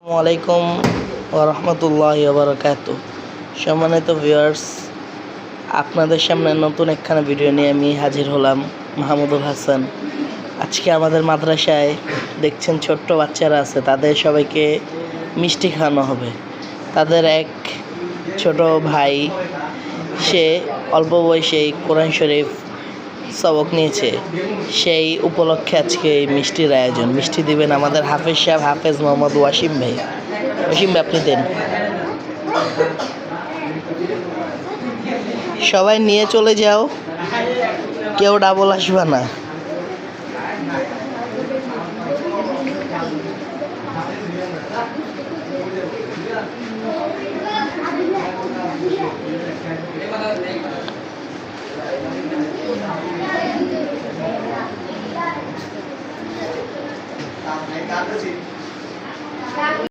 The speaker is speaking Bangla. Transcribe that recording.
আসসালামু আলাইকুম ওয়া রাহমাতুল্লাহি ওয়া বারাকাতুহু। সম্মানিত ভিউয়ার্স, আপনাদের সামনে নতুন একখানা ভিডিও নিয়ে আমি হাজির হলাম, মাহমুদুল হাসান। আজকে আমাদের মাদ্রাসায় দেখছেন ছোট্ট বাচ্চারা আছে, তাদের সবাইকে মিষ্টি খাওয়ানো হবে। তাদের এক ছোট ভাই, সে অল্প বয়সেই কোরআন শরীফ সবক নিয়েছে, সেই উপলক্ষে আজকে এই মিষ্টির আয়োজন। মিষ্টি দিবেন আমাদের হাফেজ সাহেব, হাফেজ মোহাম্মদ ওয়াসিম ভাই। ওয়াসিম ভাই, আপনি দেন। সবাই নিয়ে চলে যাও, কেউ ডাবল আসবে না।